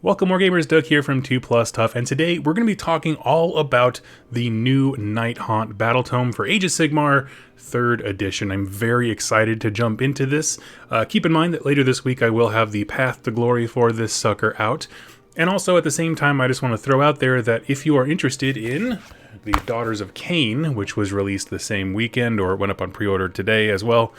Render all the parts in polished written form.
Welcome, Wargamers. Doug here from 2 Plus Tough, and today we're going to be talking all about the new Nighthaunt Battle Tome for Age of Sigmar 3rd edition. I'm very excited to jump into this. Keep in mind that later this week I will have the Path to Glory for this sucker out. And also at the same time, I just want to throw out there that if you are interested in the Daughters of Cain, which was released the same weekend, or it went up on pre-order today as well,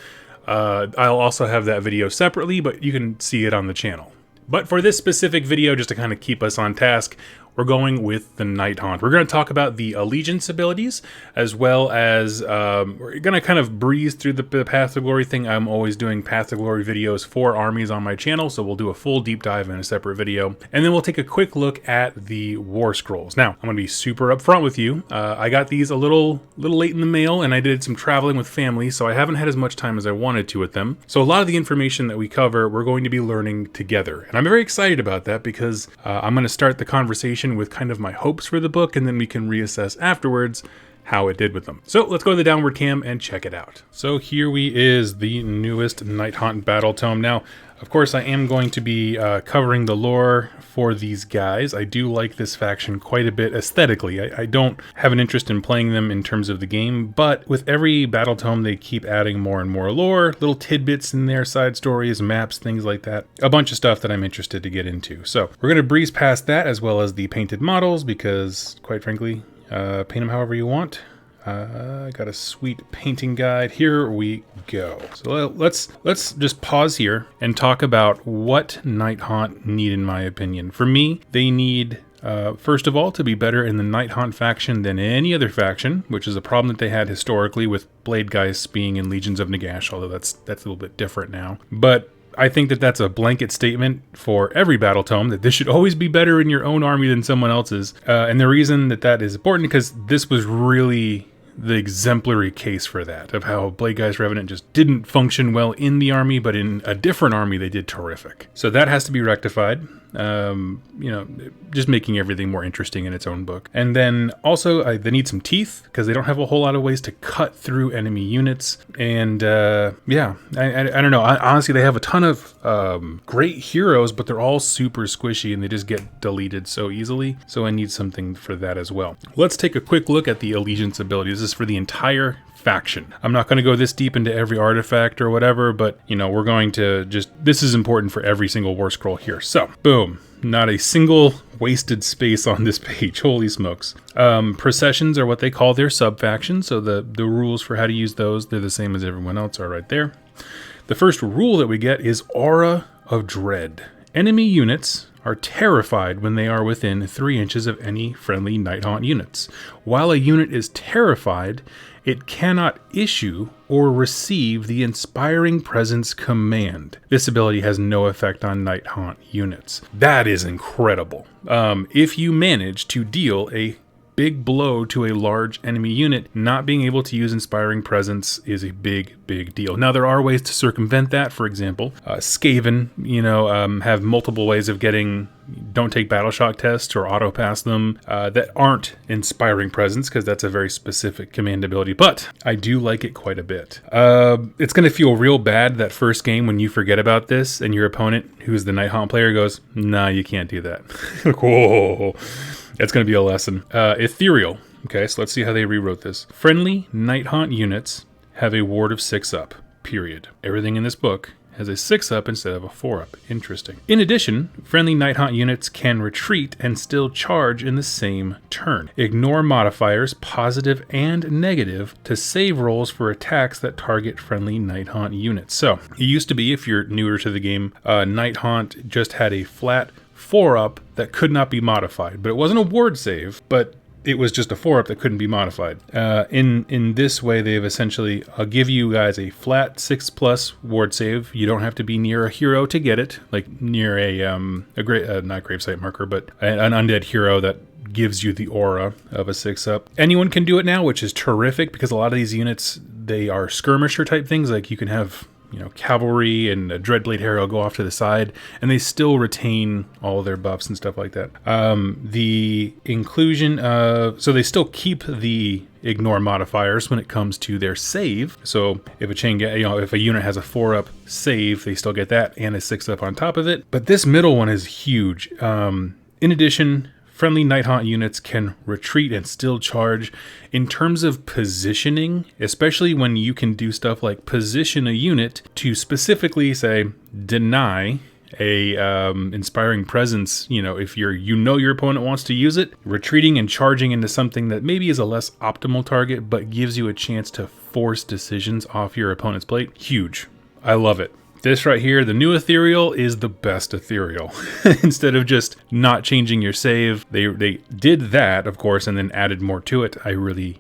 I'll also have that video separately, but you can see it on the channel. But for this specific video, just to kind of keep us on task, we're going with the Nighthaunt. We're going to talk about the allegiance abilities, as well as we're going to kind of breeze through the Path to Glory thing. I'm always doing Path to Glory videos for armies on my channel, so we'll do a full deep dive in a separate video. And then we'll take a quick look at the War Scrolls. Now, I'm going to be super upfront with you. I got these a little late in the mail, and I did some traveling with family, so I haven't had as much time as I wanted to with them. So a lot of the information that we cover, we're going to be learning together. And I'm very excited about that because I'm going to start the conversation with kind of my hopes for the book, and then we can reassess afterwards how it did with them. So let's go to the downward cam and check it out. So here is the newest Nighthaunt Battle Tome. Now, of course, I am going to be covering the lore for these guys. I do like this faction quite a bit aesthetically. I don't have an interest in playing them in terms of the game, but with every battle tome, they keep adding more and more lore, little tidbits in there, side stories, maps, things like that. A bunch of stuff that I'm interested to get into. So we're going to breeze past that, as well as the painted models, because quite frankly, paint them however you want. I got a sweet painting guide. Here we go. So let's just pause here and talk about what Nighthaunt need, in my opinion. For me, they need, first of all, to be better in the Nighthaunt faction than any other faction, which is a problem that they had historically with Blade Guys being in Legions of Nagash, although that's a little bit different now. But I think that that's a blanket statement for every battle tome, that this should always be better in your own army than someone else's. And the reason that is important, because this was really the exemplary case for that, of how Blade Guys Revenant just didn't function well in the army, but in a different army they did terrific. So that has to be rectified. Just making everything more interesting in its own book. And then also they need some teeth, because they don't have a whole lot of ways to cut through enemy units. And I don't know. Honestly, they have a ton of great heroes, but they're all super squishy and they just get deleted so easily. So I need something for that as well. Let's take a quick look at the allegiance abilities. This is for the entire faction. I'm not going to go this deep into every artifact or whatever, but we're going to this is important for every single war scroll here. So boom, not a single wasted space on this page. Holy smokes. Processions are what they call their subfactions. So the rules for how to use those, they're the same as everyone else are right there. The first rule that we get is Aura of Dread. Enemy units are terrified when they are within 3 inches of any friendly Nighthaunt units. While a unit is terrified, it cannot issue or receive the Inspiring Presence command. This ability has no effect on Nighthaunt units. That is incredible. If you manage to deal a big blow to a large enemy unit, not being able to use Inspiring Presence is a big deal. Now, there are ways to circumvent that. For example, Skaven, have multiple ways of getting don't take battle shock tests or auto pass them that aren't Inspiring Presence, because that's a very specific command ability, but I do like it quite a bit. It's going to feel real bad that first game when you forget about this and your opponent, who's the Nighthaunt player, goes, nah, you can't do that. Whoa. It's going to be a lesson. Ethereal. Okay, so let's see how they rewrote this. Friendly Nighthaunt units have a ward of 6 up, period. Everything in this book has a 6 up instead of a 4 up. Interesting. In addition, friendly Nighthaunt units can retreat and still charge in the same turn. Ignore modifiers, positive and negative, to save rolls for attacks that target friendly Nighthaunt units. So, it used to be, if you're newer to the game, Nighthaunt just had a flat 4 up that could not be modified, but it wasn't a ward save, but it was just a 4 up that couldn't be modified. In this way, they've essentially give you guys a flat 6+ ward save. You don't have to be near a hero to get it, like near not gravesite marker, but an undead hero that gives you the aura of a 6 up. Anyone can do it now, which is terrific, because a lot of these units, they are skirmisher type things. Like you can have cavalry and a Dreadblade hero go off to the side, and they still retain all of their buffs and stuff like that. The inclusion of, so they still keep the ignore modifiers when it comes to their save. So if a chain, if a unit has a 4-up save, they still get that and a 6-up on top of it. But this middle one is huge. In addition, friendly Nighthaunt units can retreat and still charge. In terms of positioning, especially when you can do stuff like position a unit to specifically say deny a inspiring presence, if your opponent wants to use it, retreating and charging into something that maybe is a less optimal target but gives you a chance to force decisions off your opponent's plate. Huge. I love it. This right here, the new ethereal, is the best ethereal. Instead of just not changing your save, they did that, of course, and then added more to it. I really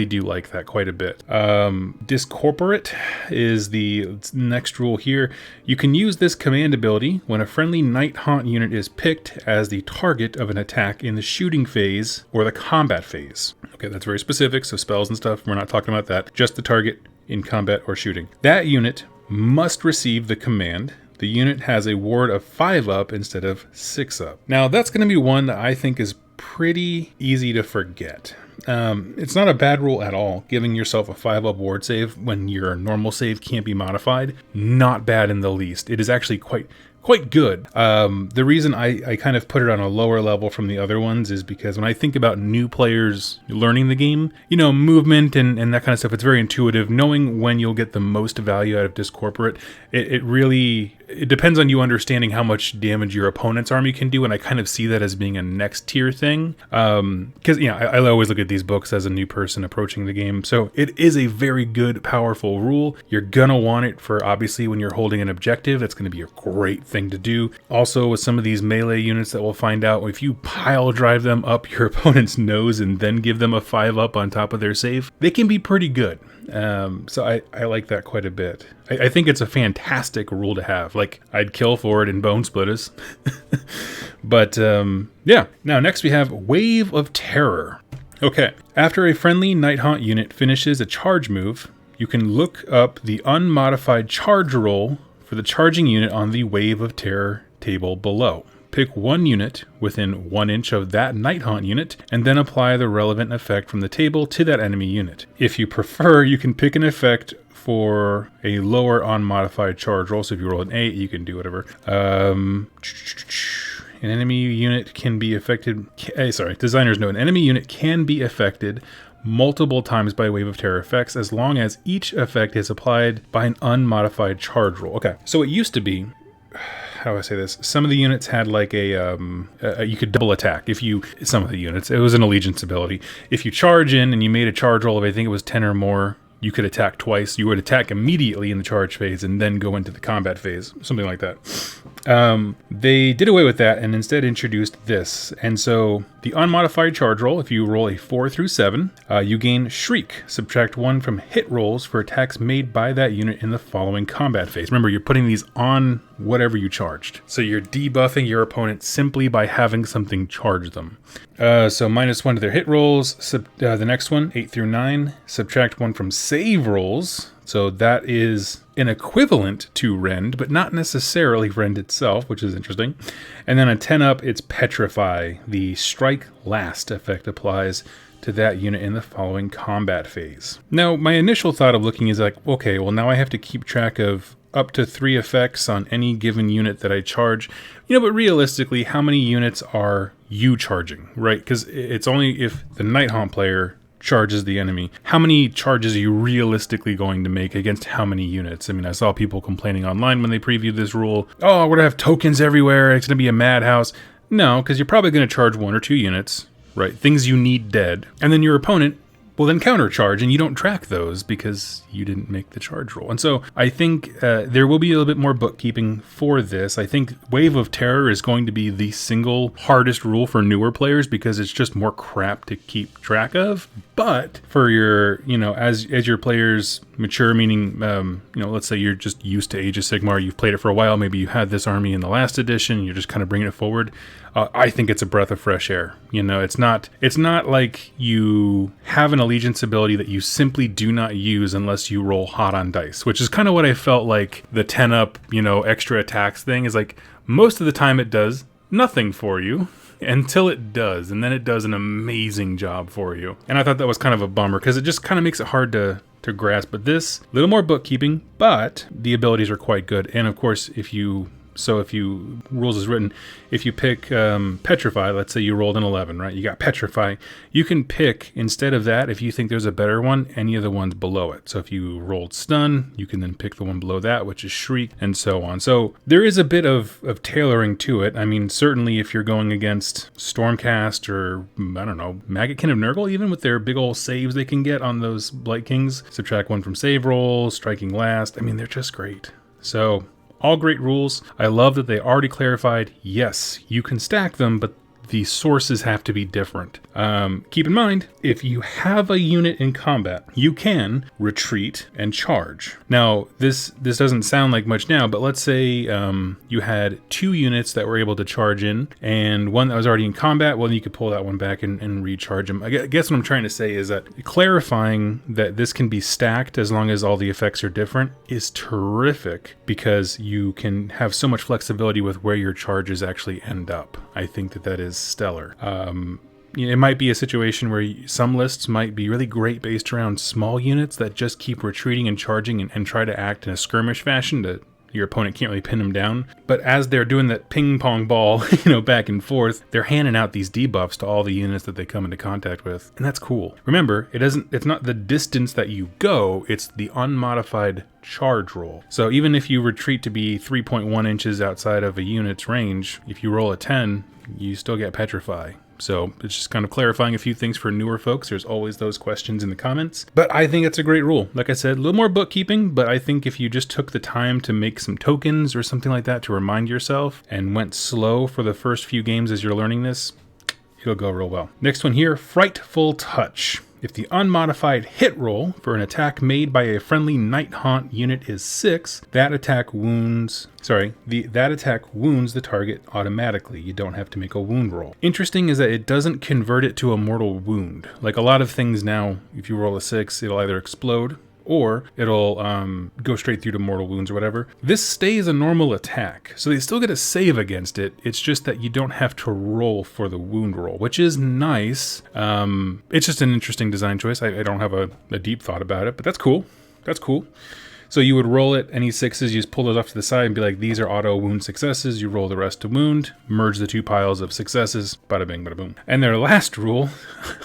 do like that quite a bit. Discorporate is the next rule here. You can use this command ability when a friendly Nighthaunt unit is picked as the target of an attack in the shooting phase or the combat phase. Okay, that's very specific, so spells and stuff, we're not talking about that. Just the target in combat or shooting. That unit must receive the command. The unit has a ward of 5-up instead of 6-up. Now, that's going to be one that I think is pretty easy to forget. It's not a bad rule at all, giving yourself a 5-up ward save when your normal save can't be modified. Not bad in the least. It is actually quite good. The reason I kind of put it on a lower level from the other ones is because when I think about new players learning the game, movement and that kind of stuff, it's very intuitive. Knowing when you'll get the most value out of Discorporate, it depends on you understanding how much damage your opponent's army can do, and I kind of see that as being a next tier thing. Because I always look at these books as a new person approaching the game, so it is a very good, powerful rule. You're gonna want it for, obviously, when you're holding an objective. That's gonna be a great thing to do. Also, with some of these melee units that we'll find out, if you pile drive them up your opponent's nose and then give them a 5-up on top of their save, they can be pretty good. So I like that quite a bit. I think it's a fantastic rule to have. Like, I'd kill for it in Bone Splitters. But, yeah. Now, next we have Wave of Terror. Okay. After a friendly Nighthaunt unit finishes a charge move, you can look up the unmodified charge roll for the charging unit on the Wave of Terror table below. Pick one unit within 1 inch of that Nighthaunt unit, and then apply the relevant effect from the table to that enemy unit. If you prefer, you can pick an effect for a lower unmodified charge roll. So if you roll an 8, you can do whatever. An enemy unit can be affected... Designers know an enemy unit can be affected multiple times by Wave of Terror effects as long as each effect is applied by an unmodified charge roll. Okay, so it used to be... How do I say this? Some of the units had like you could double attack some of the units. It was an allegiance ability. If you charge in and you made a charge roll of, I think it was 10 or more, you could attack twice. You would attack immediately in the charge phase and then go into the combat phase, something like that. They did away with that and instead introduced this. And so the unmodified charge roll, if you roll a 4 through 7, you gain Shriek. Subtract 1 from hit rolls for attacks made by that unit in the following combat phase. Remember, you're putting these on whatever you charged. So you're debuffing your opponent simply by having something charge them. So -1 to their hit rolls. The next one, 8 through 9, subtract 1 from save rolls. So that is an equivalent to Rend, but not necessarily Rend itself, which is interesting. And then a 10-up, it's Petrify. The Strike Last effect applies to that unit in the following combat phase. Now, my initial thought of looking is like, okay, well now I have to keep track of up to 3 effects on any given unit that I charge. But realistically, how many units are you charging, right? Because it's only if the Nighthaunt player charges the enemy. How many charges are you realistically going to make against how many units? I mean, I saw people complaining online when they previewed this rule. Oh, we're going to have tokens everywhere. It's going to be a madhouse. No, because you're probably going to charge 1 or 2 units, right? Things you need dead. And then your opponent will then countercharge, and you don't track those because you didn't make the charge roll. And so I think there will be a little bit more bookkeeping for this. I think Wave of Terror is going to be the single hardest rule for newer players because it's just more crap to keep track of. But for your, as your players mature, meaning, let's say you're just used to Age of Sigmar, you've played it for a while, maybe you had this army in the last edition, you're just kind of bringing it forward. I think it's a breath of fresh air. It's not like you have an allegiance ability that you simply do not use unless you roll hot on dice, which is kind of what I felt like the 10-up, extra attacks thing is like. Most of the time it does nothing for you. until it does, and then it does an amazing job for you. And I thought that was kind of a bummer because it just kind of makes it hard to grasp. But this, little more bookkeeping, but the abilities are quite good. And of course, if you rules is written, if you pick Petrify, let's say you rolled an 11, right? You got Petrify. You can pick, instead of that, if you think there's a better one, any of the ones below it. So if you rolled Stun, you can then pick the one below that, which is Shriek, and so on. So there is a bit of tailoring to it. I mean, certainly if you're going against Stormcast or, I don't know, Maggotkin of Nurgle, even with their big old saves they can get on those Blight Kings, subtract 1 from save rolls, striking last. I mean, they're just great. So all great rules. I love that they already clarified, yes, you can stack them, but the sources have to be different. Keep in mind, if you have a unit in combat, you can retreat and charge. Now, this doesn't sound like much now, but let's say you had 2 units that were able to charge in, and one that was already in combat, well, you could pull that one back and recharge them. I guess what I'm trying to say is that clarifying that this can be stacked as long as all the effects are different is terrific, because you can have so much flexibility with where your charges actually end up. I think that is stellar. It might be a situation where some lists might be really great based around small units that just keep retreating and charging and try to act in a skirmish fashion that your opponent can't really pin them down. But as they're doing that ping pong ball, back and forth, they're handing out these debuffs to all the units that they come into contact with. And that's cool. Remember, it's not the distance that you go, it's the unmodified charge roll. So even if you retreat to be 3.1 inches outside of a unit's range, if you roll a 10, you still get Petrify. So it's just kind of clarifying a few things for newer folks. There's always those questions in the comments. But I think it's a great rule. Like I said, a little more bookkeeping, but I think if you just took the time to make some tokens or something like that to remind yourself and went slow for the first few games as you're learning this, it'll go real well. Next one here, Frightful Touch. If the unmodified hit roll for an attack made by a friendly Nighthaunt unit is 6, that attack wounds the target automatically. You don't have to make a wound roll. Interesting is that it doesn't convert it to a mortal wound. Like a lot of things now, if you roll a 6, it'll either explode or it'll go straight through to mortal wounds or whatever. This stays a normal attack, so they still get a save against it. It's just that you don't have to roll for the wound roll, which is nice. It's just an interesting design choice. I don't have a deep thought about it, but that's cool. That's cool. So you would roll it, any 6s, you just pull those off to the side and be like, these are auto wound successes. You roll the rest to wound, merge the 2 piles of successes, bada bing, bada boom. And their last rule,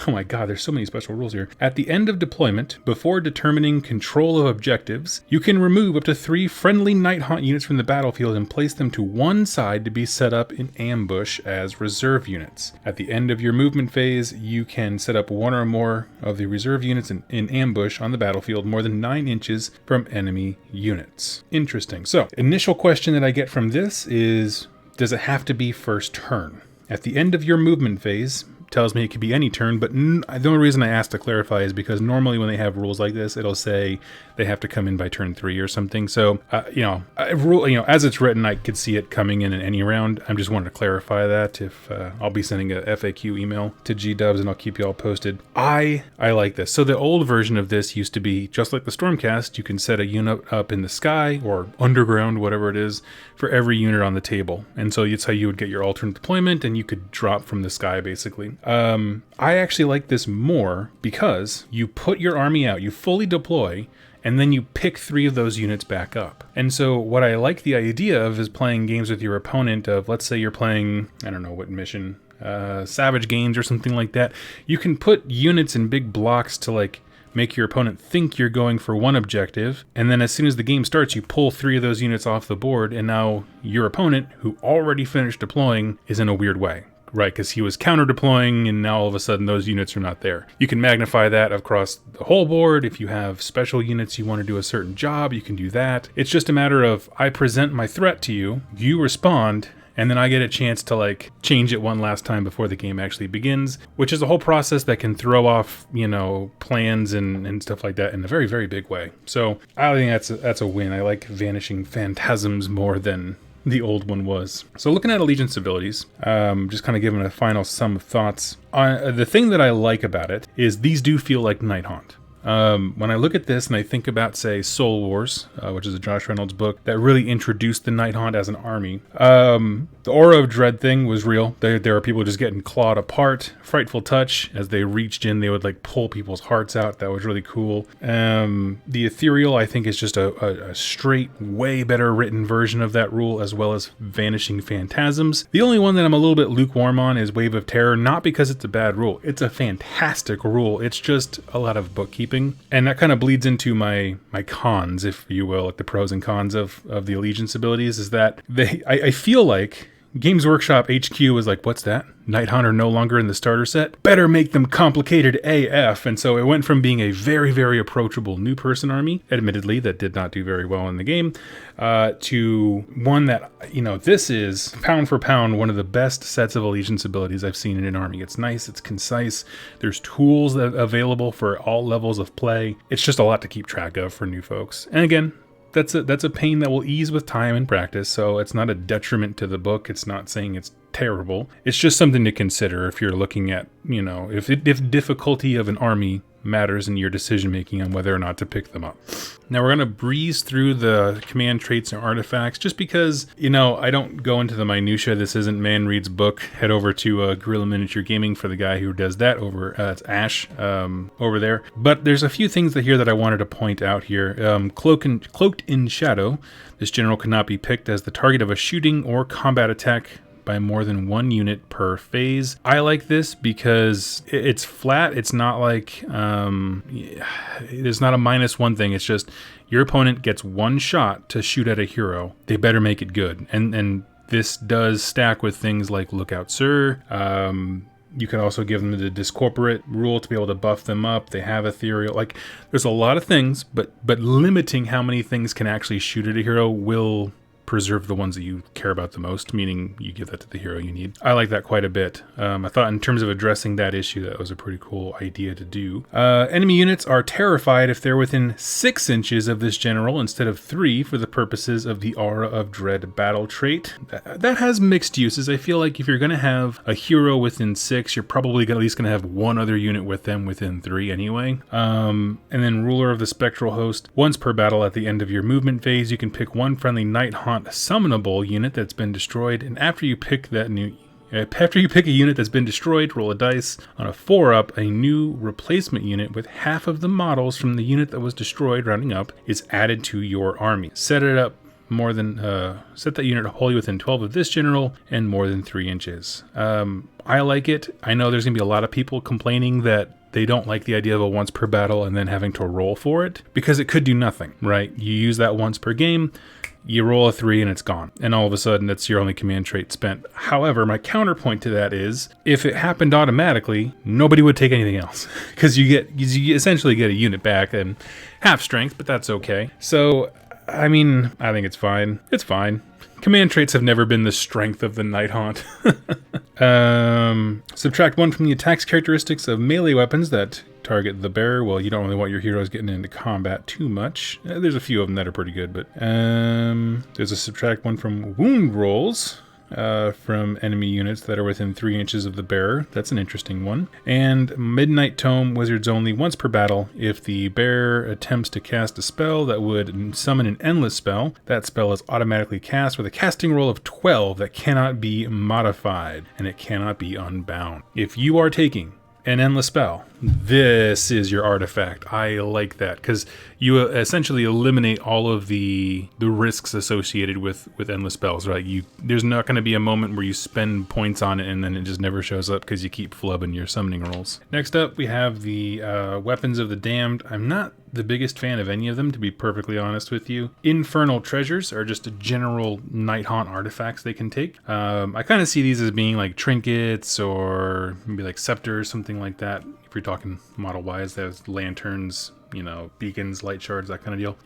oh my god, there's so many special rules here. At the end of deployment, before determining control of objectives, you can remove up to 3 friendly Nighthaunt units from the battlefield and place them to one side to be set up in ambush as reserve units. At the end of your movement phase, you can set up 1 or more of the reserve units in ambush on the battlefield more than 9 inches from enemy units. Interesting. So, initial question that I get from this is, does it have to be first turn? At the end of your movement phase, tells me it could be any turn, but the only reason I asked to clarify is because normally when they have rules like this, it'll say they have to come in by turn 3 or something. So, as it's written, I could see it coming in any round. I'm just wanting to clarify that. If I'll be sending a FAQ email to G-Dubs and I'll keep you all posted. I like this. So the old version of this used to be just like the Stormcast. You can set a unit up in the sky or underground, whatever it is, for every unit on the table. And so that's how you would get your alternate deployment, and you could drop from the sky basically. I actually like this more because you put your army out, you fully deploy, and then you pick 3 of those units back up. And so what I like the idea of is playing games with your opponent of, let's say you're playing, I don't know what mission, Savage Games or something like that. You can put units in big blocks to like make your opponent think you're going for one objective, and then as soon as the game starts, you pull 3 of those units off the board, and now your opponent, who already finished deploying, is in a weird way. Right, because he was counter-deploying, and now all of a sudden those units are not there. You can magnify that across the whole board. If you have special units you want to do a certain job, you can do that. It's just a matter of, I present my threat to you, you respond, and then I get a chance to like change it one last time before the game actually begins, which is a whole process that can throw off, plans and stuff like that in a very, very big way. So I think that's a win. I like Vanishing Phantasms more than the old one was. So looking at Allegiance abilities, just kind of giving a final sum of thoughts. The thing that I like about it is these do feel like Nighthaunt. When I look at this and I think about, say, Soul Wars, which is a Josh Reynolds book that really introduced the Nighthaunt as an army, the aura of dread thing was real. There are people just getting clawed apart. Frightful touch. As they reached in, they would like pull people's hearts out. That was really cool. The ethereal, I think, is just a straight, way better written version of that rule, as well as vanishing phantasms. The only one that I'm a little bit lukewarm on is Wave of Terror, not because it's a bad rule. It's a fantastic rule. It's just a lot of bookkeeping, and that kind of bleeds into my cons, if you will, like the pros and cons of the allegiance abilities. Is that I feel like Games Workshop HQ was like, what's that? Nighthaunt are no longer in the starter set? Better make them complicated AF. And so it went from being a very, very approachable new person army, admittedly, that did not do very well in the game, to one that, this is, pound for pound, one of the best sets of allegiance abilities I've seen in an army. It's nice, it's concise, there's tools that are available for all levels of play. It's just a lot to keep track of for new folks. And again, that's a pain that will ease with time and practice, so it's not a detriment to the book. It's not saying it's terrible. It's just something to consider if you're looking at, if difficulty of an army matters in your decision making on whether or not to pick them up. Now we're going to breeze through the command traits and artifacts just because, I don't go into the minutia. This isn't Man Reed's book. Head over to Guerrilla Miniature Gaming for the guy who does that over. It's Ash over there. But there's a few things here that I wanted to point out here. Cloaked in Shadow. This general cannot be picked as the target of a shooting or combat attack by more than one unit per phase. I like this because it's flat. It's not like, there's not a -1 thing. It's just your opponent gets one shot to shoot at a hero. They better make it good. And this does stack with things like Lookout Sir. You can also give them the Discorporate rule to be able to buff them up. They have Ethereal. Like, there's a lot of things, but limiting how many things can actually shoot at a hero will preserve the ones that you care about the most, meaning you give that to the hero you need. I like that quite a bit. I thought in terms of addressing that issue, that was a pretty cool idea to do. Enemy units are terrified if they're within 6 inches of this general instead of 3 for the purposes of the Aura of Dread battle trait. That has mixed uses. I feel like if you're going to have a hero within 6, you're probably at least going to have one other unit with them within 3 anyway. And then Ruler of the Spectral Host. Once per battle at the end of your movement phase, you can pick one friendly Nighthaunt summonable unit that's been destroyed, and after you pick a unit that's been destroyed, roll a dice. On a 4-up, a new replacement unit with half of the models from the unit that was destroyed, rounding up, is added to your army. Set that unit wholly within 12 of this general and more than 3 inches. I like it. I know there's gonna be a lot of people complaining that they don't like the idea of a once per battle and then having to roll for it, because it could do nothing, right? You use that once per game, you roll a 3 and it's gone. And all of a sudden that's your only command trait spent. However, my counterpoint to that is, if it happened automatically, nobody would take anything else. Because you essentially get a unit back and half strength, but that's okay. So, I think it's fine. It's fine. Command traits have never been the strength of the Nighthaunt. Subtract 1 from the attacks characteristics of melee weapons that target the bearer. Well, you don't really want your heroes getting into combat too much. There's a few of them that are pretty good, but there's a subtract 1 from wound rolls from enemy units that are within 3 inches of the bearer. That's an interesting one. And Midnight Tome, wizards only, once per battle. If the bearer attempts to cast a spell that would summon an endless spell, that spell is automatically cast with a casting roll of 12 that cannot be modified, and it cannot be unbound. If you are taking an endless spell, this is your artifact. I like that, because you essentially eliminate all of the risks associated with endless spells, right? There's not going to be a moment where you spend points on it and then it just never shows up because you keep flubbing your summoning rolls. Next up, we have the Weapons of the Damned. I'm not the biggest fan of any of them, to be perfectly honest with you. Infernal Treasures are just a general Nighthaunt artifacts they can take. I kind of see these as being like trinkets or maybe like scepters, something like that. If you're talking model-wise, there's lanterns, beacons, light shards, that kind of deal.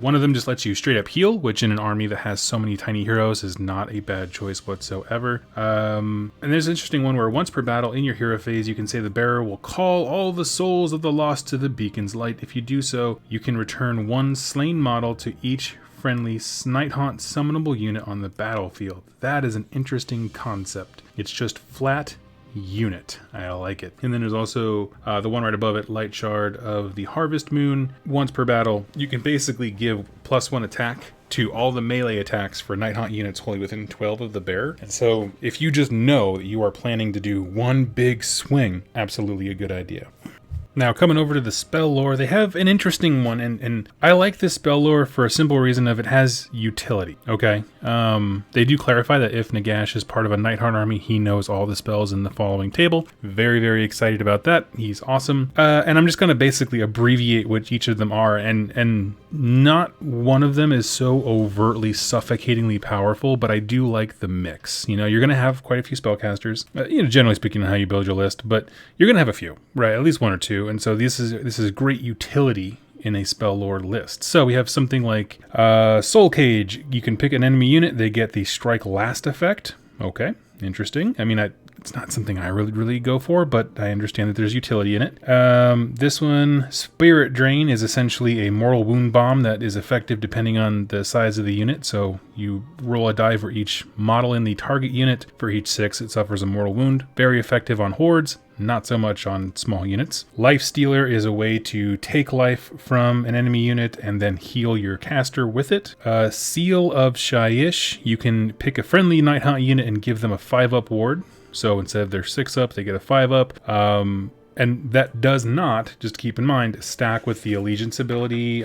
One of them just lets you straight up heal, which in an army that has so many tiny heroes is not a bad choice whatsoever. And there's an interesting one where once per battle in your hero phase, you can say the bearer will call all the souls of the lost to the beacon's light. If you do so, you can return one slain model to each friendly Nighthaunt summonable unit on the battlefield. That is an interesting concept. It's just flat unit. I like it. And then there's also the one right above it, Light Shard of the Harvest Moon. Once per battle, you can basically give +1 attack to all the melee attacks for Nighthaunt units wholly within 12 of the bear. And so if you just know that you are planning to do one big swing, absolutely a good idea. Now, coming over to the spell lore, they have an interesting one, and I like this spell lore for a simple reason of it has utility, okay? They do clarify that if Nagash is part of a Nighthaunt army, he knows all the spells in the following table. Very, very excited about that. He's awesome. And I'm just going to basically abbreviate what each of them are, and not one of them is so overtly, suffocatingly powerful, but I do like the mix. You know, you're going to have quite a few spellcasters, generally speaking on how you build your list, but you're going to have a few, right? At least one or two. And so this is great utility in a spell lore list. So we have something like Soul Cage. You can pick an enemy unit. They get the Strike Last effect. Okay, interesting. I mean, it's not something I really go for, but I understand that there's utility in it. This one, Spirit Drain, is essentially a mortal wound bomb that is effective depending on the size of the unit. So you roll a die for each model in the target unit. For each 6, it suffers a mortal wound. Very effective on hordes. Not so much on small units. Life Stealer is a way to take life from an enemy unit and then heal your caster with it. Seal of Shyish, you can pick a friendly Nighthaunt unit and give them a 5-up ward. So instead of their 6-up, they get a 5-up. And that does not, just keep in mind, stack with the Allegiance ability,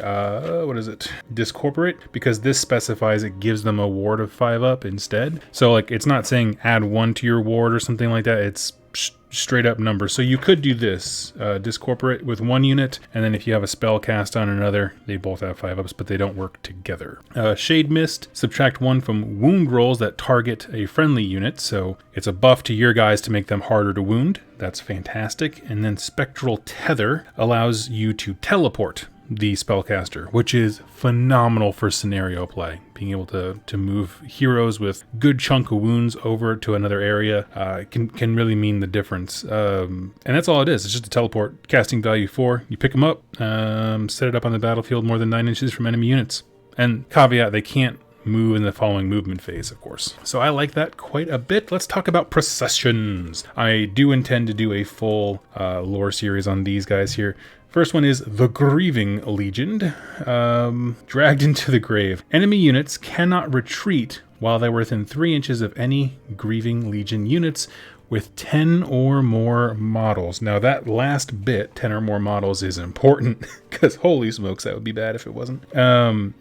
Discorporate, because this specifies it gives them a ward of 5-up instead. So like, it's not saying add 1 to your ward or something like that. It's straight up numbers. So you could do this, Discorporate with one unit, and then if you have a spell cast on another, they both have 5-ups, but they don't work together. Shade Mist, subtract 1 from wound rolls that target a friendly unit, so it's a buff to your guys to make them harder to wound. That's fantastic. And then Spectral Tether allows you to teleport the spellcaster, which is phenomenal for scenario play. Being able to move heroes with good chunk of wounds over to another area can really mean the difference. And that's all it is. It's just a teleport. Casting value 4. You pick them up, set it up on the battlefield more than 9 inches from enemy units. And caveat, they can't move in the following movement phase, of course. So I like that quite a bit. Let's talk about processions. I do intend to do a full lore series on these guys here. First one is the Grieving Legion, dragged into the grave. Enemy units cannot retreat while they're within 3 inches of any Grieving Legion units with 10 or more models. Now that last bit, 10 or more models, is important because holy smokes, that would be bad if it wasn't.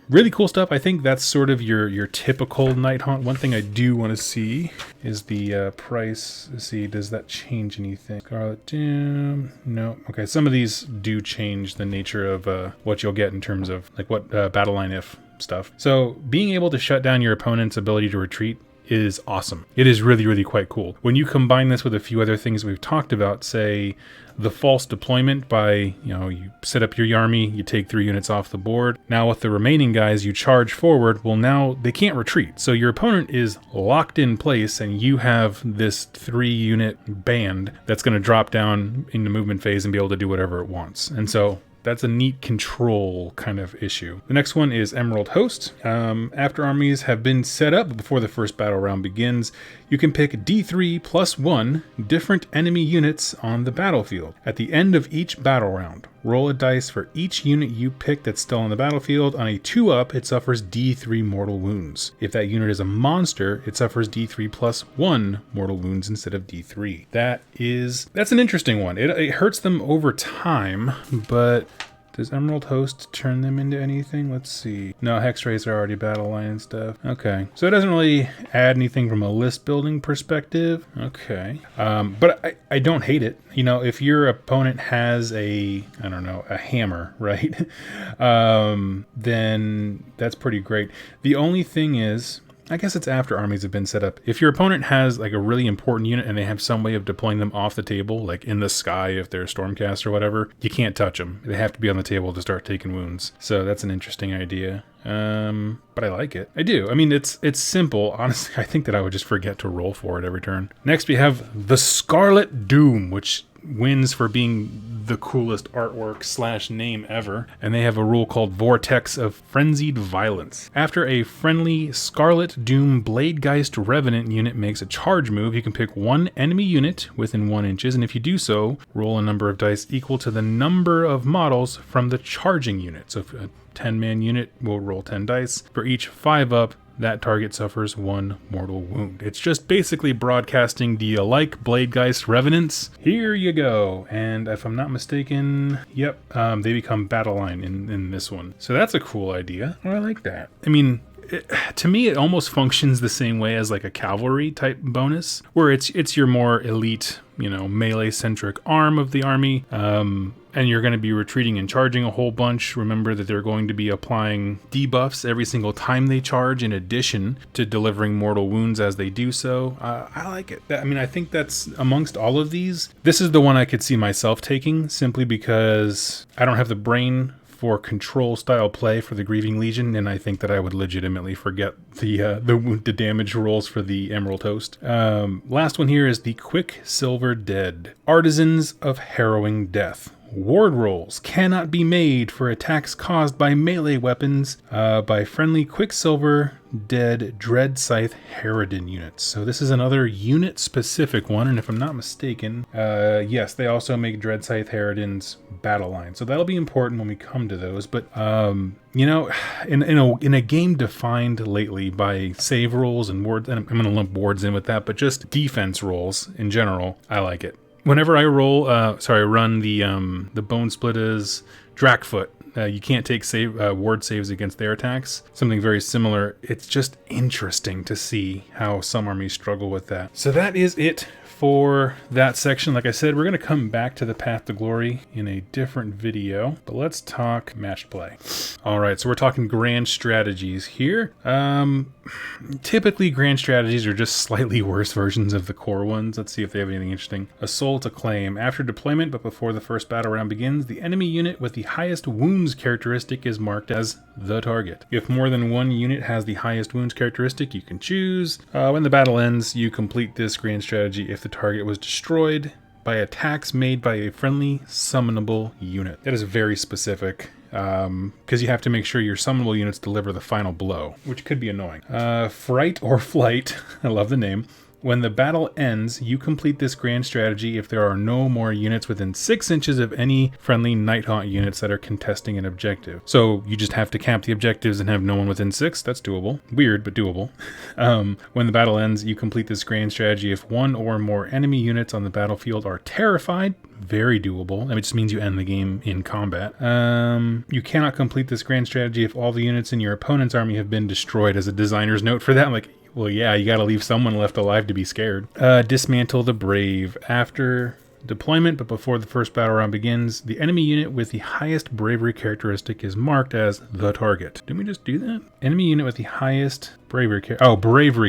Really cool stuff. I think that's sort of your typical Nighthaunt. One thing I do want to see is the price. Let's see, does that change anything? Scarlet Doom, no. Okay, some of these do change the nature of what you'll get in terms of like what battle line if stuff. So being able to shut down your opponent's ability to retreat is awesome. It is really quite cool. When you combine this with a few other things we've talked about, say the false deployment by, you set up your army, you take 3 units off the board. Now with the remaining guys, you charge forward. Well, now they can't retreat. So your opponent is locked in place and you have this 3-unit band that's going to drop down in the movement phase and be able to do whatever it wants. And so that's a neat control kind of issue. The next one is Emerald Host. After armies have been set up before the first battle round begins, you can pick D3 plus 1 different enemy units on the battlefield. At the end of each battle round, roll a dice for each unit you pick that's still on the battlefield. On a 2-up, it suffers D3 mortal wounds. If that unit is a monster, it suffers D3 plus 1 mortal wounds instead of D3. That's an interesting one. It hurts them over time, but does Emerald Host turn them into anything? Let's see. No, Hex Rays are already battle line and stuff. Okay. So it doesn't really add anything from a list building perspective. Okay. But I don't hate it. If your opponent has a hammer, right? Then that's pretty great. The only thing is, I guess it's after armies have been set up. If your opponent has like a really important unit and they have some way of deploying them off the table, like in the sky if they're a Stormcast or whatever, you can't touch them. They have to be on the table to start taking wounds. So that's an interesting idea. But I like it. I do. I mean, it's simple. Honestly, I think that I would just forget to roll for it every turn. Next, we have the Scarlet Doom, which wins for being the coolest artwork / name ever, and they have a rule called Vortex of Frenzied Violence. After a friendly Scarlet Doom Bladegeist Revenant unit makes a charge move, you can pick one enemy unit within 1 inch, and if you do so, roll a number of dice equal to the number of models from the charging unit. So if a 10-man unit will roll 10 dice. For each 5 up, that target suffers 1 mortal wound. It's just basically broadcasting, do you like Bladegeist Revenants? Here you go. And if I'm not mistaken, yep, they become battle line in this one. So that's a cool idea. I like that. I mean, to me, it almost functions the same way as like a cavalry type bonus, where it's your more elite, melee centric arm of the army. And you're going to be retreating and charging a whole bunch. Remember that they're going to be applying debuffs every single time they charge, in addition to delivering mortal wounds as they do so. I like it. I think that's amongst all of these. This is the one I could see myself taking, simply because I don't have the brain for control style play for the Grieving Legion, and I think that I would legitimately forget the damage rolls for the Emerald Host. Last one here is the Quicksilver Dead. Artisans of Harrowing Death. Ward rolls cannot be made for attacks caused by melee weapons by friendly Quicksilver Dead Dread Scythe Harridan units. So this is another unit specific one, and if I'm not mistaken, yes, they also make Dread Scythe Harridan's battle line. So that'll be important when we come to those. But in a game defined lately by save rolls and wards, and I'm going to lump wards in with that, but just defense rolls in general, I like it. Whenever I run the Bone Splitters Drakfoot, you can't take ward saves against their attacks. Something very similar. It's just interesting to see how some armies struggle with that. So that is it for that section. Like I said, we're going to come back to the Path to Glory in a different video, but let's talk matched play. All right, so we're talking grand strategies here. Typically, grand strategies are just slightly worse versions of the core ones. Let's see if they have anything interesting. Assault Acclaim. After deployment, but before the first battle round begins, the enemy unit with the highest wounds characteristic is marked as the target. If more than one unit has the highest wounds characteristic, you can choose. When the battle ends, you complete this grand strategy if the target was destroyed by attacks made by a friendly summonable unit. That is very specific, because you have to make sure your summonable units deliver the final blow, which could be annoying. Fright or Flight, I love the name. When the battle ends, you complete this grand strategy if there are no more units within 6 inches of any friendly Nighthaunt units that are contesting an objective. So you just have to cap the objectives and have no one within 6. That's doable. Weird, but doable. When the battle ends, you complete this grand strategy if one or more enemy units on the battlefield are terrified. Very doable. It just means you end the game in combat. You cannot complete this grand strategy if all the units in your opponent's army have been destroyed. As a designer's note for that, well, yeah, you gotta leave someone left alive to be scared. Dismantle the Brave. After deployment, but before the first battle round begins, the enemy unit with the highest bravery characteristic is marked as the target. Didn't we just do that? Enemy unit with the highest bravery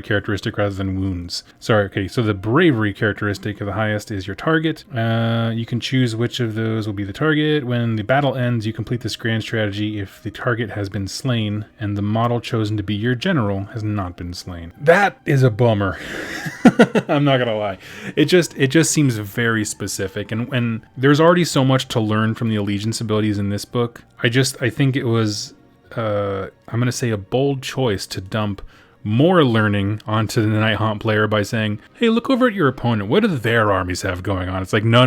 characteristic rather than wounds. Sorry, okay, so the bravery characteristic of the highest is your target. You can choose which of those will be the target. When the battle ends, you complete this grand strategy if the target has been slain and the model chosen to be your general has not been slain. That is a bummer. I'm not gonna lie. It just seems very specific, and there's already so much to learn from the allegiance abilities in this book. I think it was I'm gonna say a bold choice to dump more learning onto the Nighthaunt player by saying, hey, look over at your opponent. What do their armies have going on? It's like, no.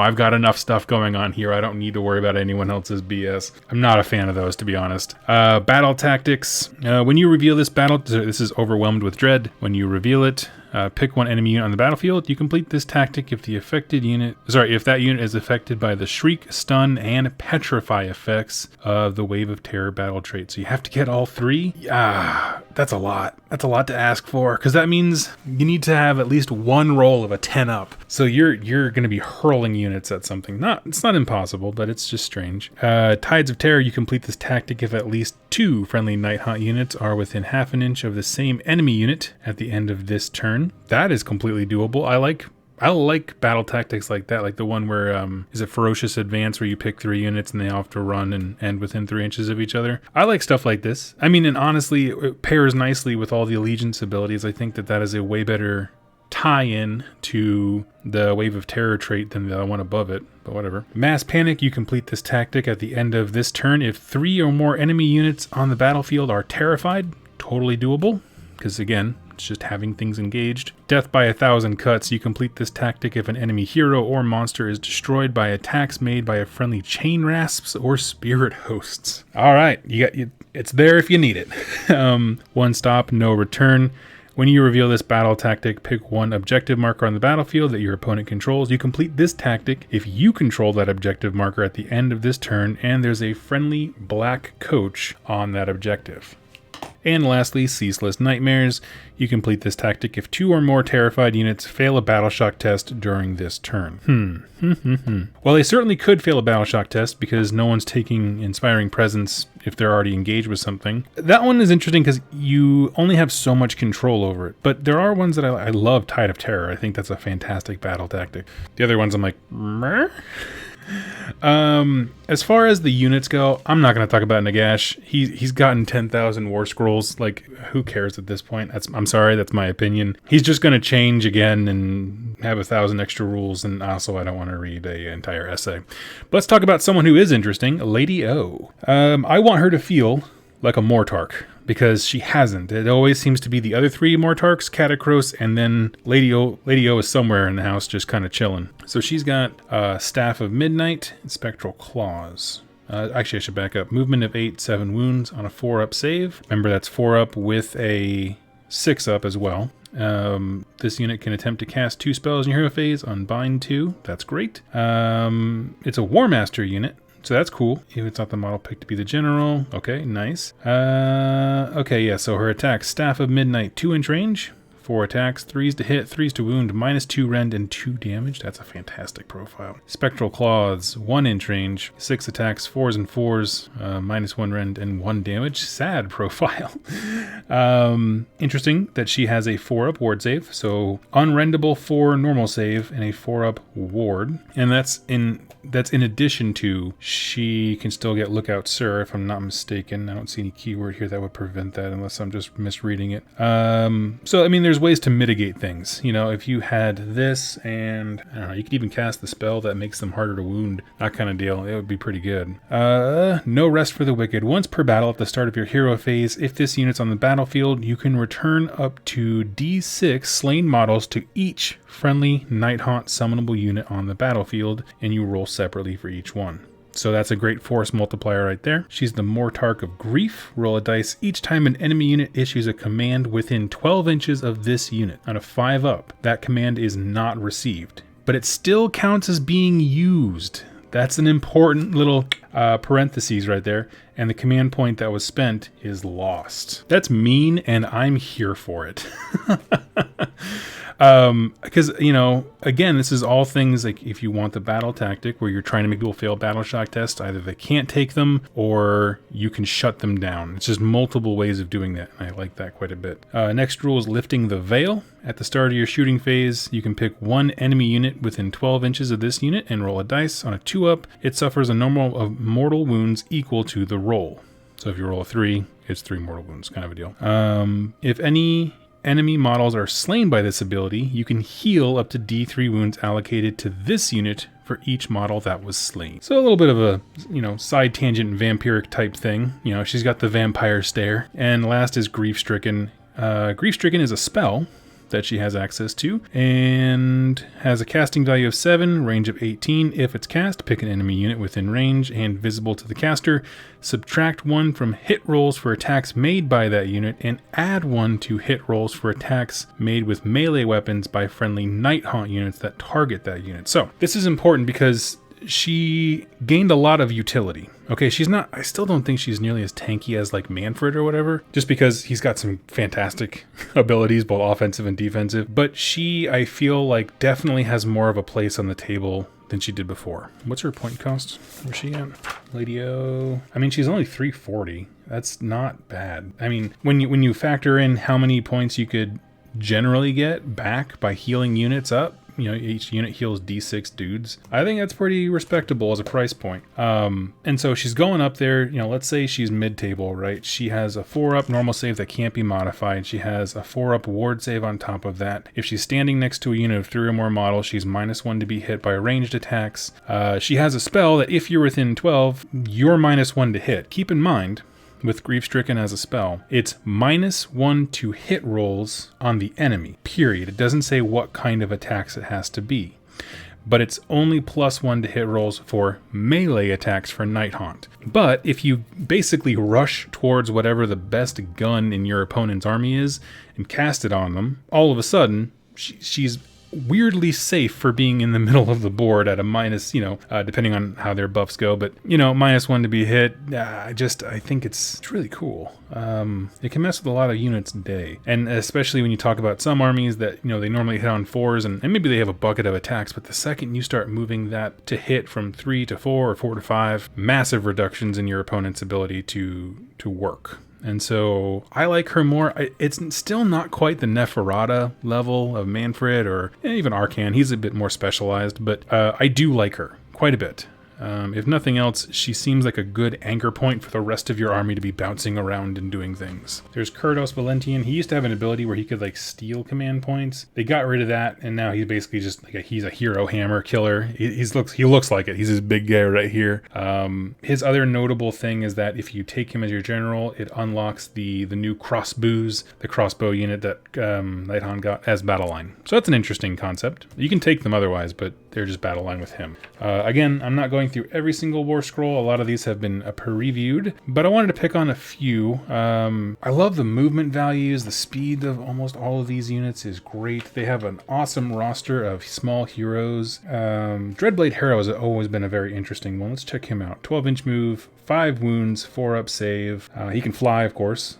I've got enough stuff going on here. I don't need to worry about anyone else's BS. I'm not a fan of those, to be honest. Battle tactics. When you reveal this battle, this is Overwhelmed with Dread. When you reveal it, pick one enemy unit on the battlefield. You complete this tactic if if that unit is affected by the Shriek, Stun, and Petrify effects of the Wave of Terror battle trait. So you have to get all 3. Yeah, that's a lot. That's a lot to ask for, because that means you need to have at least one roll of a 10 up. So you're going to be hurling units at something. It's not impossible, but it's just strange. Tides of Terror. You complete this tactic if at least 2 friendly Nighthaunt units are within half an inch of the same enemy unit at the end of this turn. That is completely doable. I like battle tactics like that, like the one where is it Ferocious Advance, where you pick 3 units and they all have to run and end within 3 inches of each other. I like stuff like this. I mean, and honestly, it pairs nicely with all the allegiance abilities. I think that is a way better tie-in to the Wave of Terror trait than the one above it, but whatever. Mass Panic, you complete this tactic at the end of this turn if 3 or more enemy units on the battlefield are terrified. Totally doable, because again, it's just having things engaged. Death by 1,000 cuts, you complete this tactic if an enemy hero or monster is destroyed by attacks made by a friendly chain rasps or spirit hosts. All right, it's there if you need it. One stop, no return. When you reveal this battle tactic, pick one objective marker on the battlefield that your opponent controls. You complete this tactic if you control that objective marker at the end of this turn and there's a friendly black coach on that objective. And lastly, Ceaseless Nightmares. You complete this tactic if 2 or more terrified units fail a battle shock test during this turn. Well, they certainly could fail a battle shock test because no one's taking Inspiring Presence if they're already engaged with something. That one is interesting because you only have so much control over it. But there are ones that I love. Tide of Terror. I think that's a fantastic battle tactic. The other ones I'm like, meh? As far as the units go, I'm not going to talk about Nagash. He's gotten 10,000 war scrolls. Like, who cares at this point? I'm sorry, that's my opinion. He's just going to change again and have 1,000 extra rules, and also I don't want to read an entire essay. But let's talk about someone who is interesting, Lady O. I want her to feel like a Mortarch, because she hasn't. It always seems to be the other 3 Mortarchs, Catacross, and then Lady O. Lady O is somewhere in the house just kind of chilling. So she's got Staff of Midnight and Spectral Claws. Actually, I should back up. Movement of 8, 7 wounds on a 4-up save. Remember, that's 4-up with a 6-up as well. This unit can attempt to cast 2 spells in your hero phase, unbind 2. That's great. It's a War Master unit. So that's cool. If it's not the model picked to be the general. Okay, nice. Okay, yeah, so her attacks. Staff of Midnight, 2-inch range. 4 attacks, 3s to hit, 3s to wound, -2 rend, and 2 damage. That's a fantastic profile. Spectral Claws, 1-inch range, 6 attacks, 4s and 4s, -1 rend, and 1 damage. Sad profile. Interesting that she has a 4-up ward save, so unrendable 4 normal save and a 4-up ward. And that's in addition to she can still get Lookout Sir, if I'm not mistaken. I don't see any keyword here that would prevent that unless I'm just misreading it. So, I mean, there's ways to mitigate things. You know, if you had this and, I don't know, you could even cast the spell that makes them harder to wound, that kind of deal. It would be pretty good. No Rest for the Wicked. Once per battle at the start of your hero phase, if this unit's on the battlefield, you can return up to D6 slain models to each friendly Nighthaunt summonable unit on the battlefield, and you roll separately for each one. So that's a great force multiplier right there. She's the Mortarch of Grief. Roll a dice each time an enemy unit issues a command within 12 inches of this unit. On a 5-up, that command is not received, but it still counts as being used. That's an important little parentheses right there. And the command point that was spent is lost. That's mean, and I'm here for it. Because, you know, again, this is all things like if you want the battle tactic where you're trying to make people fail battle shock tests, either they can't take them or you can shut them down. It's just multiple ways of doing that. And I like that quite a bit. Next rule is Lifting the Veil. At the start of your shooting phase, you can pick one enemy unit within 12 inches of this unit and roll a dice. On a 2-up, it suffers a normal of mortal wounds equal to the roll. So if you roll a 3, it's 3 mortal wounds, kind of a deal. If any enemy models are slain by this ability, you can heal up to D3 wounds allocated to this unit for each model that was slain. So a little bit of a, you know, side tangent vampiric type thing. You know, she's got the vampire stare. And last is Grief Stricken. Grief Stricken is a spell that she has access to and has a casting value of 7, range of 18. If it's cast, pick an enemy unit within range and visible to the caster. Subtract 1 from hit rolls for attacks made by that unit and add 1 to hit rolls for attacks made with melee weapons by friendly Nighthaunt units that target that unit. So this is important because she gained a lot of utility. Okay, she's not, I still don't think she's nearly as tanky as like Manfred or whatever, just because he's got some fantastic abilities, both offensive and defensive. But she, I feel like, definitely has more of a place on the table than she did before. What's her point cost? Where's she at? Lady O. I mean, she's only 340. That's not bad. I mean, when you factor in how many points you could generally get back by healing units up, each unit heals D6 dudes. I think that's pretty respectable as a price point. And so she's going up there, let's say she's mid-table, right? She has a 4-up normal save that can't be modified. She has a 4-up ward save on top of that. If she's standing next to a unit of 3 or more models, she's -1 to be hit by ranged attacks. She has a spell that if you're within 12, you're -1 to hit. Keep in mind, with Grief Stricken as a spell, it's -1 to hit rolls on the enemy, period. It doesn't say what kind of attacks it has to be. But it's only +1 to hit rolls for melee attacks for Nighthaunt. But if you basically rush towards whatever the best gun in your opponent's army is and cast it on them, all of a sudden, she's weirdly safe for being in the middle of the board at a minus, depending on how their buffs go, but -1 to be hit. I think it's really cool. It can mess with a lot of units a day, and especially when you talk about some armies that they normally hit on 4s, and maybe they have a bucket of attacks, but the second you start moving that to hit from 3 to 4 or 4 to 5, massive reductions in your opponent's ability to work. And so I like her more. It's still not quite the Neferata level of Manfred or even Arcan. He's a bit more specialized, but I do like her quite a bit. If nothing else, she seems like a good anchor point for the rest of your army to be bouncing around and doing things. There's Kurdos Valentian. He used to have an ability where he could steal command points. They got rid of that, and now he's basically just he's a hero hammer killer. He looks like it. He's this big guy right here. His other notable thing is that if you take him as your general, it unlocks the new crossbows, the crossbow unit that Nighthaunt got as battle line. So that's an interesting concept. You can take them otherwise, but they're just battle line with him. Again, I'm not going through every single war scroll. A lot of these have been previewed, but I wanted to pick on a few. I love the movement values. The speed of almost all of these units is great. They have an awesome roster of small heroes. Dreadblade Hero has always been a very interesting one. Let's check him out. 12-inch move, 5 wounds, 4-up save. He can fly, of course.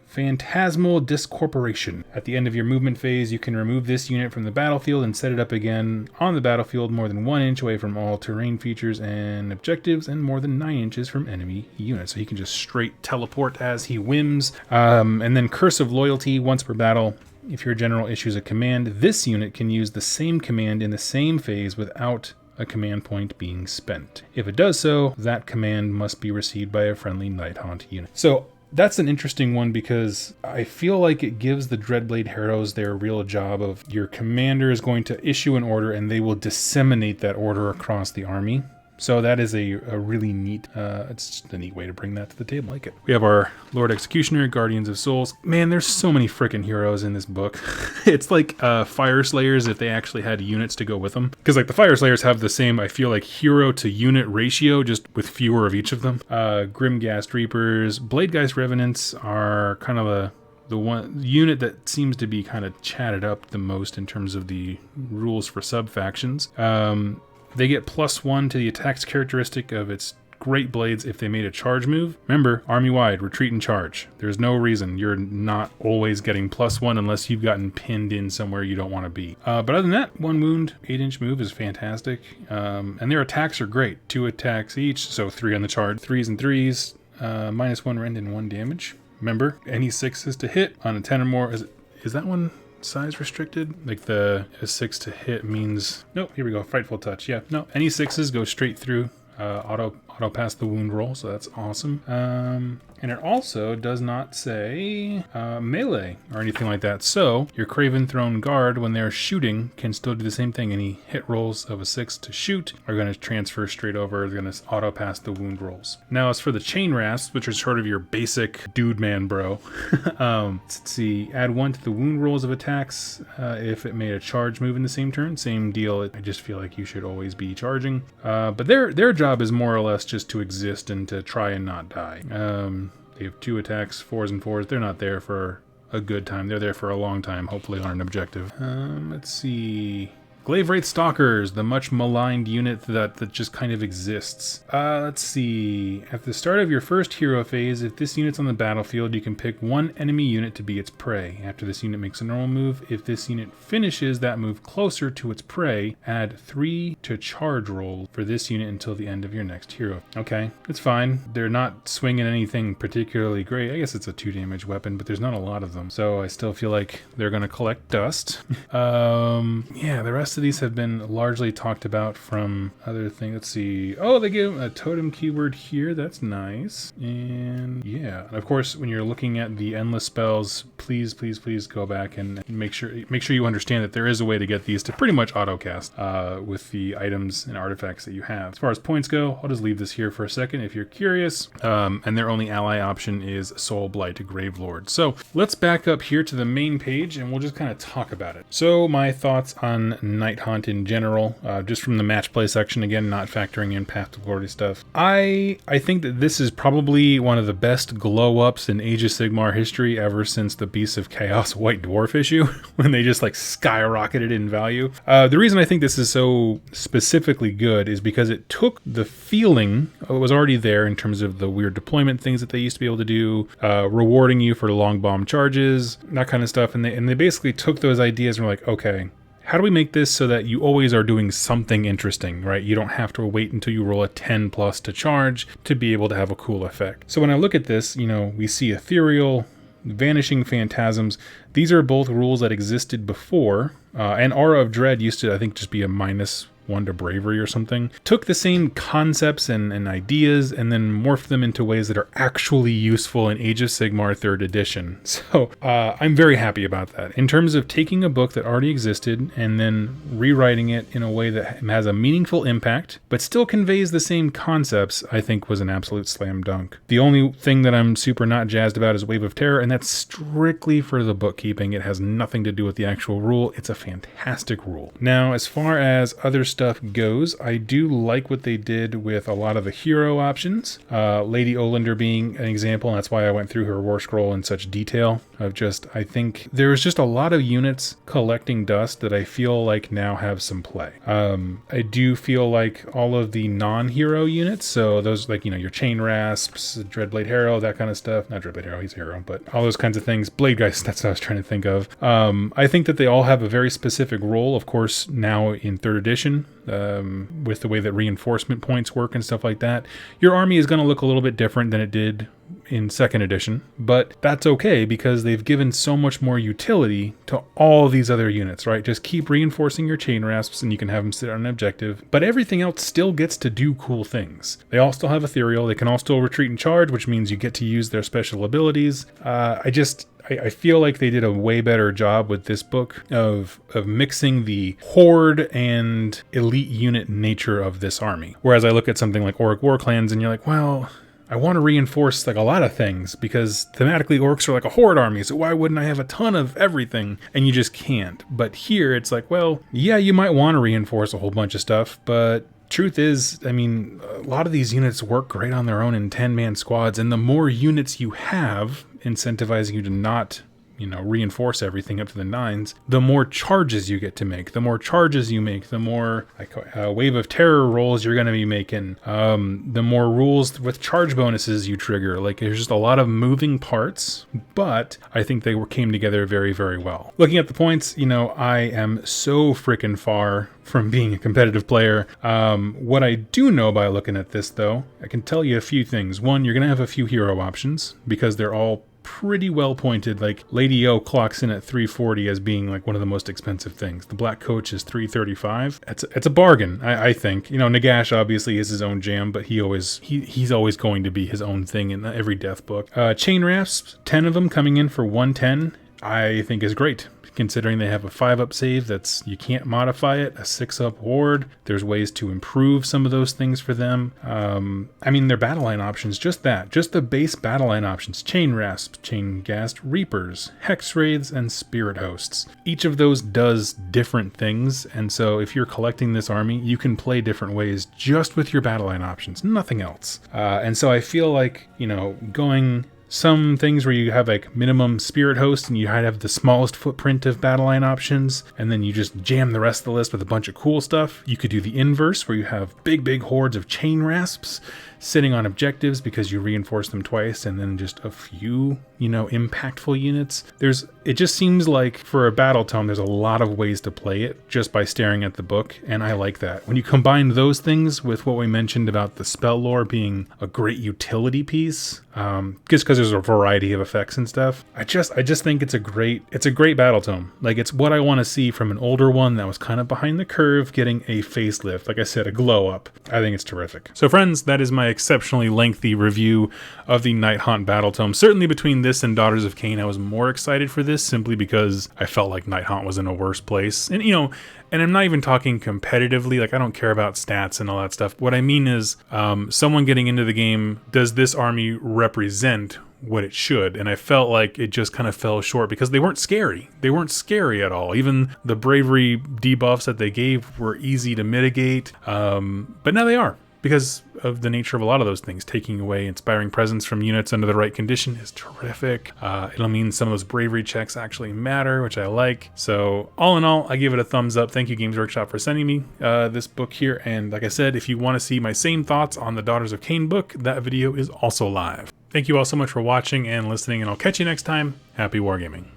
Phantasmal Discorporation. At the end of your movement phase, you can remove this unit from the battlefield and set it up again on the battlefield more than 1 inch away from all terrain features and objectives and more than 9 inches from enemy units. So he can just straight teleport as he whims. And then Curse of Loyalty, once per battle. If your general issues a command, this unit can use the same command in the same phase without a command point being spent. If it does so, that command must be received by a friendly Nighthaunt unit. So that's an interesting one because I feel like it gives the Dreadblade Heroes their real job of your commander is going to issue an order and they will disseminate that order across the army. So that is a really neat, it's just a neat way to bring that to the table. I like it. We have our Lord Executioner, Guardians of Souls. Man, there's so many freaking heroes in this book. It's like Fire Slayers if they actually had units to go with them. Because the Fire Slayers have the same, I feel like, hero to unit ratio, just with fewer of each of them. Grimghast Reapers, Bladegeist Revenants are kind of the one unit that seems to be kind of chatted up the most in terms of the rules for subfactions. They get +1 to the attacks characteristic of its great blades if they made a charge move. Remember, army-wide, retreat and charge. There's no reason you're not always getting +1 unless you've gotten pinned in somewhere you don't want to be. But other than that, 1 wound, 8-inch move is fantastic. And their attacks are great. 2 attacks each, so 3 on the charge. 3s and 3s, -1 rend and 1 damage. Remember, any 6s to hit on a 10 or more. Is that one size restricted? The 6 to hit means, nope, here we go, Frightful Touch. Yeah, no, any 6s go straight through, auto pass the wound roll, so that's awesome. And it also does not say melee or anything like that. So your Craven Throne Guard, when they're shooting, can still do the same thing. Any hit rolls of a 6 to shoot are going to transfer straight over. They're going to auto pass the wound rolls. Now, as for the Chain Rasps, which are sort of your basic dude man bro, let's see, add 1 to the wound rolls of attacks if it made a charge move in the same turn. Same deal. I just feel like you should always be charging. But their job is more or less just to exist and to try and not die. They have 2 attacks, 4s and 4s. They're not there for a good time. They're there for a long time, hopefully on an objective. Let's see. Glaive Wraith Stalkers, the much maligned unit that just kind of exists. Let's see. At the start of your first hero phase, if this unit's on the battlefield, you can pick one enemy unit to be its prey. After this unit makes a normal move, if this unit finishes that move closer to its prey, add 3 to charge roll for this unit until the end of your next hero. Okay, it's fine. They're not swinging anything particularly great. I guess it's a 2 damage weapon, but there's not a lot of them. So I still feel like they're going to collect dust. Yeah, the rest of these have been largely talked about from other things. Let's see. Oh, they give a totem keyword here. That's nice. And yeah, of course, when you're looking at the endless spells, please go back and make sure you understand that there is a way to get these to pretty much auto cast with the items and artifacts that you have. As far as points go, I'll just leave this here for a second if you're curious. And their only ally option is Soul Blight Gravelord. So let's back up here to the main page and we'll just kind of talk about it. So my thoughts on Nighthaunt in general, just from the match play section, again, not factoring in Path to Glory stuff. I think that this is probably one of the best glow-ups in Age of Sigmar history ever since the Beasts of Chaos White Dwarf issue, when they just like skyrocketed in value. The reason I think this is so specifically good is because it took the feeling, it was already there in terms of the weird deployment things that they used to be able to do, rewarding you for long bomb charges, that kind of stuff, and they basically took those ideas and were like, okay, how do we make this so that you always are doing something interesting, right? You don't have to wait until you roll a 10 plus to charge to be able to have a cool effect. So when I look at this, you know, we see Ethereal, Vanishing Phantasms. These are both rules that existed before, and Aura of Dread used to, I think, just be a -1 to bravery or something. Took the same concepts and ideas and then morphed them into ways that are actually useful in Age of Sigmar 3rd edition. So I'm very happy about that. In terms of taking a book that already existed and then rewriting it in a way that has a meaningful impact, but still conveys the same concepts, I think was an absolute slam dunk. The only thing that I'm super not jazzed about is Wave of Terror, and that's strictly for the bookkeeping. It has nothing to do with the actual rule. It's a fantastic rule. Now, as far as other stuff goes, I do like what they did with a lot of the hero options. Lady Olander being an example, and that's why I went through her war scroll in such detail. I think there's just a lot of units collecting dust that I feel like now have some play. I do feel like all of the non-hero units, so those like, you know, your Chain Rasps, Dreadblade Harrow, that kind of stuff. Not Dreadblade Harrow, he's a hero, but all those kinds of things. Blade Geist, that's what I was trying to think of. I think that they all have a very specific role, of course, now in 3rd edition. With the way that reinforcement points work and stuff like that, your army is going to look a little bit different than it did in 2nd edition, but that's okay because they've given so much more utility to all these other units, right? Just keep reinforcing your Chain Rasps and you can have them sit on an objective, but everything else still gets to do cool things. They all still have Ethereal, they can all still retreat and charge, which means you get to use their special abilities. I feel like they did a way better job with this book of mixing the horde and elite unit nature of this army. Whereas I look at something like Orc War Clans and you're like, well, I want to reinforce like a lot of things because thematically orcs are like a horde army, so why wouldn't I have a ton of everything? And you just can't. But here it's like, well, yeah, you might want to reinforce a whole bunch of stuff, but truth is, I mean, a lot of these units work great on their own in 10-man squads, and the more units you have, incentivizing you to not, you know, reinforce everything up to the 9s, the more charges you get to make. The more charges you make, the more Wave of Terror rolls you're going to be making, the more rules with charge bonuses you trigger. Like, there's just a lot of moving parts, but I think they came together very, very well. Looking at the points, you know, I am so freaking far from being a competitive player. What I do know by looking at this, though, I can tell you a few things. One, you're going to have a few hero options because they're all pretty well pointed. Like Lady O clocks in at 340 as being like one of the most expensive things. The Black Coach is 335. It's a bargain, I think. You know, Nagash obviously is his own jam, but he's always going to be his own thing in every death book. Chain Rasps, 10 of them coming in for 110, I think is great. Considering they have a 5-up save that's, you can't modify it, a 6-up ward. There's ways to improve some of those things for them. I mean, their battle line options, just the base battle line options: Chain Rasps, Chain Ghast Reapers, Hex Wraiths, and Spirit Hosts. Each of those does different things, and so if you're collecting this army, you can play different ways just with your battle line options, nothing else. And so I feel like, you know, going some things where you have like minimum spirit host and you have the smallest footprint of battle line options, and then you just jam the rest of the list with a bunch of cool stuff. You could do the inverse where you have big hordes of chain rasps sitting on objectives because you reinforce them twice, and then just a few, impactful units. It just seems like for a battle tome, there's a lot of ways to play it just by staring at the book, and I like that. When you combine those things with what we mentioned about the spell lore being a great utility piece, just because there's a variety of effects and stuff, I just think it's a great battle tome. Like, it's what I want to see from an older one that was kind of behind the curve, getting a facelift, like I said, a glow up. I think it's terrific. So friends, that is my exceptionally lengthy review of the Nighthaunt battle tome. Certainly between this and Daughters of Cain, I was more excited for this simply because I felt like Nighthaunt was in a worse place. And and I'm not even talking competitively, like I don't care about stats and all that stuff. What I mean is, someone getting into the game, does this army represent what it should? And I felt like it just kind of fell short because they weren't scary. They weren't scary at all. Even the bravery debuffs that they gave were easy to mitigate, but now they are. Because of the nature of a lot of those things. Taking away inspiring presence from units under the right condition is terrific. It'll mean some of those bravery checks actually matter, which I like. So all in all, I give it a thumbs up. Thank you, Games Workshop, for sending me this book here. And like I said, if you want to see my same thoughts on the Daughters of Cain book, that video is also live. Thank you all so much for watching and listening, and I'll catch you next time. Happy wargaming.